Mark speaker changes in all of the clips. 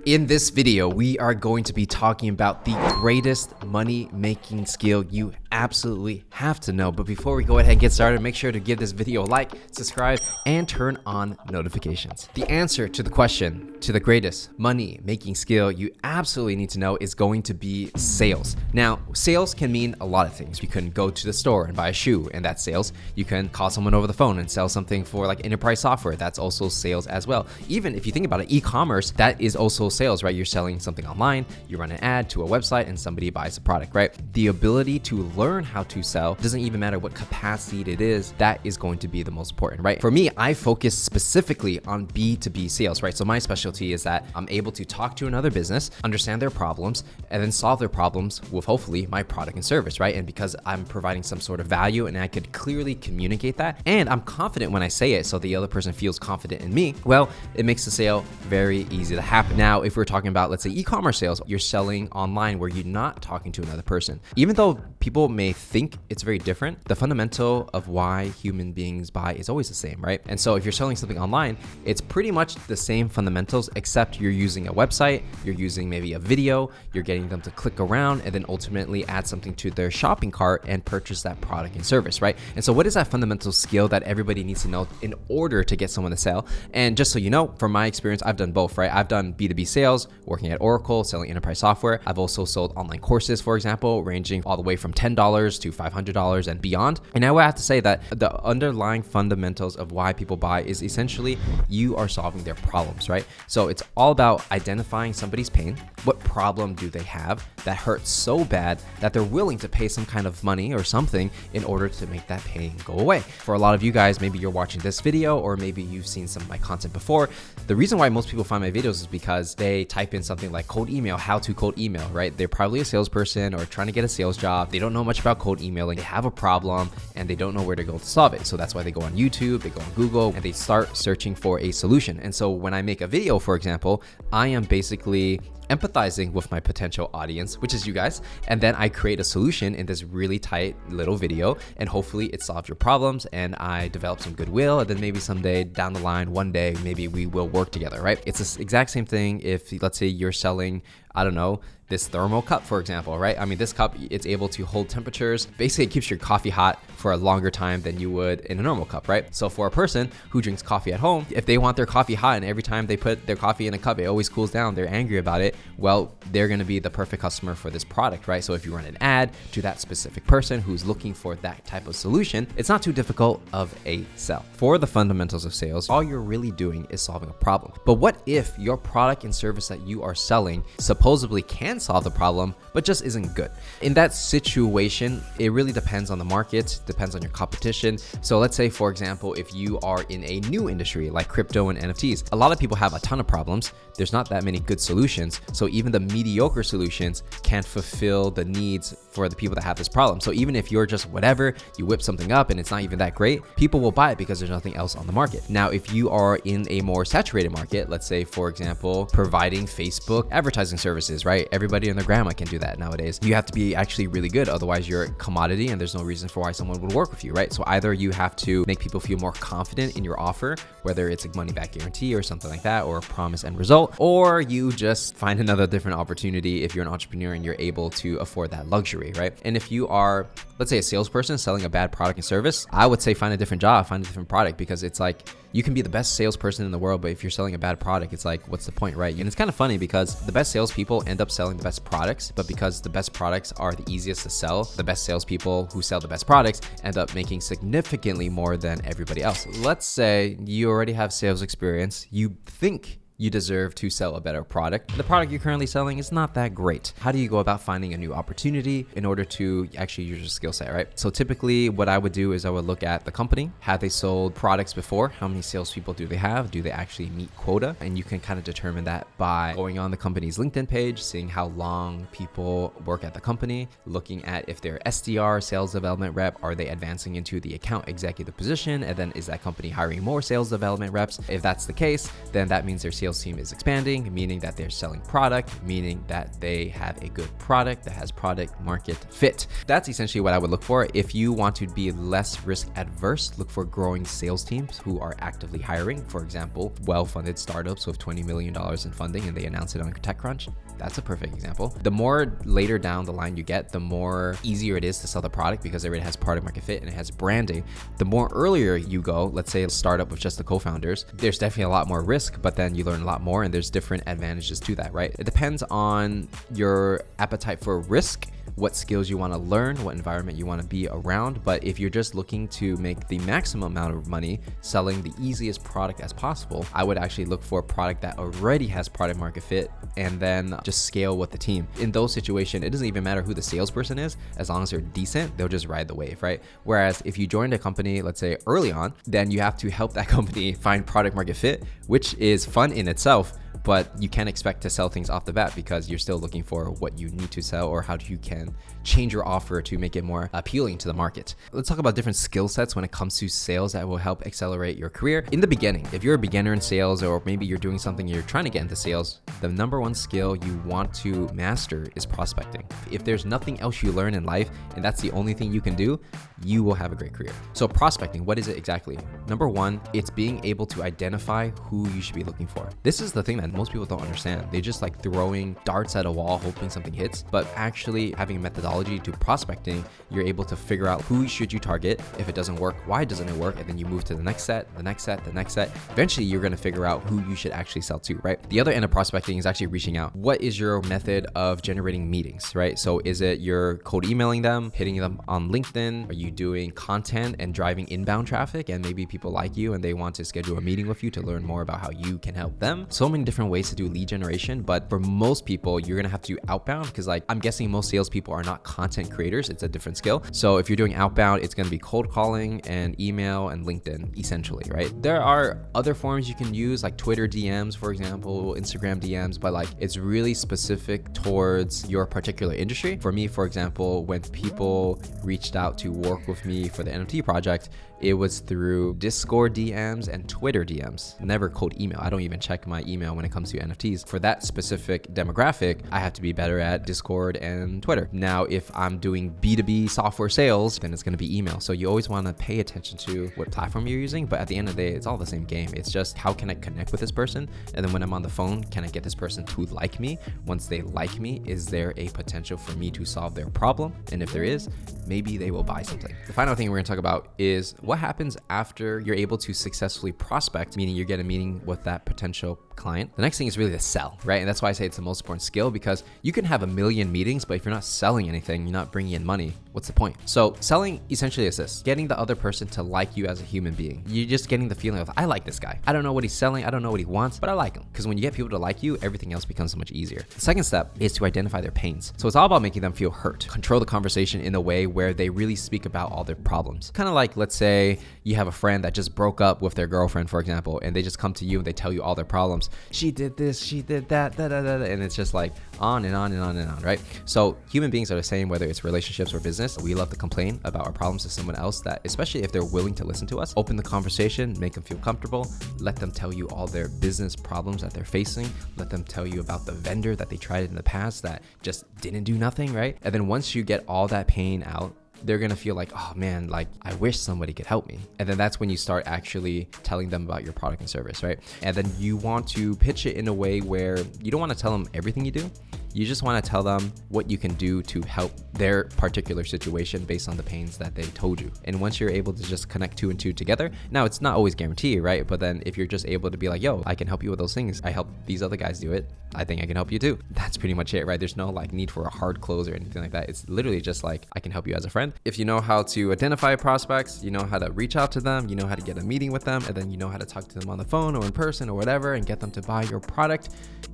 Speaker 1: In this video, we are going to be talking about the greatest money-making skill you absolutely have to know. But before we go ahead and get started, make sure to give this video a like, subscribe, and turn on notifications. The answer to the question, to the greatest money-making skill you absolutely need to know is going to be sales. Now, sales can mean a lot of things. You can go to the store and buy a shoe, and that's sales. You can call someone over the phone and sell something for like enterprise software. That's also sales as well. Even if you think about it, e-commerce, that is also sales, right? You're selling something online, you run an ad to a website and somebody buys the product, right? The ability to learn how to sell doesn't even matter what capacity it is, that is going to be the most important, right? For me, I focus specifically on B2B sales, right? So my specialty is that I'm able to talk to another business, understand their problems, and then solve their problems with hopefully my product and service, right? And because I'm providing some sort of value and I could clearly communicate that, and I'm confident when I say it so the other person feels confident in me, well, it makes the sale very easy to happen. Now, if we're talking about, let's say, e-commerce sales, you're selling online where you're not talking to another person. Even though people may think it's very different, the fundamental of why human beings buy is always the same, right? And so if you're selling something online, it's pretty much the same fundamentals, except you're using a website, you're using maybe a video, you're getting them to click around and then ultimately add something to their shopping cart and purchase that product and service, right? And so what is that fundamental skill that everybody needs to know in order to get someone to sell? And just so you know, from my experience, I've done both, right? I've done B2B sales, working at Oracle, selling enterprise software. I've also sold online courses, for example, ranging all the way from $10 to $500 and beyond. And I would have to say that the underlying fundamentals of why people buy is essentially you are solving their problems, right? So it's all about identifying somebody's pain. What problem do they have that hurts so bad that they're willing to pay some kind of money or something in order to make that pain go away? For a lot of you guys, maybe you're watching this video or maybe you've seen some of my content before. The reason why most people find my videos is because they type in something like cold email, how to cold email, right? They're probably a salesperson or trying to get a sales job. They don't know much about cold emailing. They have a problem and they don't know where to go to solve it. So that's why they go on YouTube, they go on Google, and they start searching for a solution. And so when I make a video, for example, I am basically empathizing with my potential audience, which is you guys, and then I create a solution in this really tight little video, and hopefully it solves your problems and I develop some goodwill, and then maybe someday down the line, one day, maybe we will work together, right? It's the exact same thing if, let's say, you're selling, I don't know, this thermal cup, for example, right? I mean, this cup, it's able to hold temperatures. Basically, it keeps your coffee hot for a longer time than you would in a normal cup, right? So for a person who drinks coffee at home, if they want their coffee hot and every time they put their coffee in a cup, it always cools down, they're angry about it, well, they're gonna be the perfect customer for this product, right? So if you run an ad to that specific person who's looking for that type of solution, it's not too difficult of a sell. For the fundamentals of sales, all you're really doing is solving a problem. But what if your product and service that you are selling supposedly can solve the problem, but just isn't good? In that situation, it really depends on the market, depends on your competition. So let's say, for example, if you are in a new industry like crypto and NFTs, a lot of people have a ton of problems. There's not that many good solutions. So even the mediocre solutions can't fulfill the needs for the people that have this problem. So even if you're just whatever, you whip something up and it's not even that great, people will buy it because there's nothing else on the market. Now, if you are in a more saturated market, let's say, for example, providing Facebook advertising services, right? Everybody and their grandma can do that nowadays. You have to be actually really good. Otherwise, you're a commodity and there's no reason for why someone would work with you, right? So either you have to make people feel more confident in your offer, whether it's a money back guarantee or something like that, or a promise and result, or you just find another different opportunity if you're an entrepreneur and you're able to afford that luxury, right? And if you are, let's say, a salesperson selling a bad product and service, I would say find a different job, find a different product, because it's like you can be the best salesperson in the world, but if you're selling a bad product, it's like, what's the point, right? And it's kind of funny because the best salespeople end up selling the best products, but because the best products are the easiest to sell, the best salespeople who sell the best products end up making significantly more than everybody else. Let's say you already have sales experience, you think you deserve to sell a better product. The product you're currently selling is not that great. How do you go about finding a new opportunity in order to actually use your skill set, right? So typically what I would do is I would look at the company. Have they sold products before? How many salespeople do they have? Do they actually meet quota? And you can kind of determine that by going on the company's LinkedIn page, seeing how long people work at the company, looking at if they're SDR, sales development rep, are they advancing into the account executive position? And then is that company hiring more sales development reps? If that's the case, then that means their sales sales team is expanding, meaning that they're selling product, meaning that they have a good product that has product market fit. That's essentially what I would look for. If you want to be less risk adverse, look for growing sales teams who are actively hiring. For example, well-funded startups with $20 million in funding and they announce it on TechCrunch. That's a perfect example. The more later down the line you get, the more easier it is to sell the product because it already has product market fit and it has branding. The more earlier you go, let's say a startup with just the co-founders, there's definitely a lot more risk, but then you learn a lot more and there's different advantages to that, right? It depends on your appetite for risk, what skills you want to learn, what environment you want to be around. But if you're just looking to make the maximum amount of money selling the easiest product as possible, I would actually look for a product that already has product market fit and then just scale with the team. In those situations, it doesn't even matter who the salesperson is, as long as they're decent, they'll just ride the wave, right? Whereas if you joined a company, let's say early on, then you have to help that company find product market fit, which is fun in itself. But you can't expect to sell things off the bat because you're still looking for what you need to sell or how you can change your offer to make it more appealing to the market. Let's talk about different skill sets when it comes to sales that will help accelerate your career. In the beginning, if you're a beginner in sales or maybe you're doing something you're trying to get into sales, the number one skill you want to master is prospecting. If there's nothing else you learn in life and that's the only thing you can do, you will have a great career. So prospecting, what is it exactly? Number one, it's being able to identify who you should be looking for. This is the thing that most people don't understand. They just like throwing darts at a wall, hoping something hits, but actually having a methodology to prospecting, you're able to figure out who should you target. If it doesn't work, why doesn't it work? And then you move to the next set, the next set, the next set. Eventually you're going to figure out who you should actually sell to, right? The other end of prospecting is actually reaching out. What is your method of generating meetings, right? So is it you're cold emailing them, hitting them on LinkedIn? Are you doing content and driving inbound traffic and maybe people like you and they want to schedule a meeting with you to learn more about how you can help them? So many different ways to do lead generation, but for most people, you're gonna have to do outbound because like I'm guessing most salespeople are not content creators. It's a different skill. So if you're doing outbound, it's gonna be cold calling and email and LinkedIn essentially, right? There are other forms you can use like Twitter DMs, for example, Instagram DMs, but like it's really specific towards your particular industry. For me, for example, when people reached out to work with me for the NFT project, it was through Discord DMs and Twitter DMs, never cold email. I don't even check my email when it comes to NFTs. For that specific demographic, I have to be better at Discord and Twitter. Now, if I'm doing B2B software sales, then it's gonna be email. So you always wanna pay attention to what platform you're using, but at the end of the day, it's all the same game. It's just how can I connect with this person? And then when I'm on the phone, can I get this person to like me? Once they like me, is there a potential for me to solve their problem? And if there is, maybe they will buy something. The final thing we're gonna talk about is what happens after you're able to successfully prospect, meaning you get a meeting with that potential client. The next thing is really to sell, right? And that's why I say it's the most important skill, because you can have a million meetings, but if you're not selling anything, you're not bringing in money, what's the point? So selling essentially is this, getting the other person to like you as a human being. You're just getting the feeling of, I like this guy. I don't know what he's selling. I don't know what he wants, but I like him. Because when you get people to like you, everything else becomes so much easier. The second step is to identify their pains. So it's all about making them feel hurt. Control the conversation in a way where they really speak about all their problems. Kind of like, let's say you have a friend that just broke up with their girlfriend, for example, and they just come to you and they tell you all their problems. She did this, she did that, and it's just like on and on and on and on, right? So human beings are the same, whether it's relationships or business. We love to complain about our problems to someone else, that especially if they're willing to listen to us, open the conversation, make them feel comfortable, let them tell you all their business problems that they're facing, let them tell you about the vendor that they tried in the past that just didn't do nothing, right? And then once you get all that pain out, they're gonna feel like, oh man, like I wish somebody could help me. And then that's when you start actually telling them about your product and service, right? And then you want to pitch it in a way where you don't want to tell them everything you do. You just want to tell them what you can do to help their particular situation based on the pains that they told you. And once you're able to just connect two and two together, now it's not always guaranteed, right? But then if you're just able to be like, yo, I can help you with those things. I help these other guys do it. I think I can help you too. That's pretty much it, right? There's no like need for a hard close or anything like that. It's literally just like, I can help you as a friend. If you know how to identify prospects, you know how to reach out to them, you know how to get a meeting with them, and then you know how to talk to them on the phone or in person or whatever and get them to buy your product,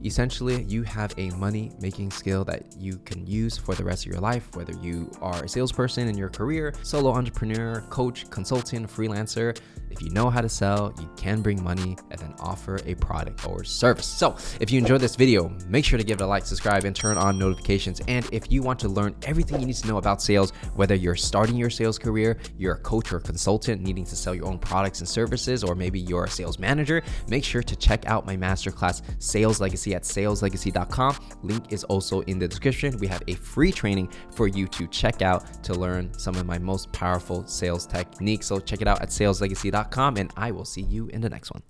Speaker 1: essentially you have a money making skill that you can use for the rest of your life, whether you are a salesperson in your career, solo entrepreneur, coach, consultant, freelancer. If you know how to sell, you can bring money and then offer a product or service. So if you enjoyed this video, make sure to give it a like, subscribe, and turn on notifications. And if you want to learn everything you need to know about sales, whether you're starting your sales career, you're a coach or a consultant needing to sell your own products and services, or maybe you're a sales manager, make sure to check out my masterclass Sales Legacy at saleslegacy.com. Link is also in the description. We have a free training for you to check out to learn some of my most powerful sales techniques. So check it out at saleslegacy.com, and I will see you in the next one.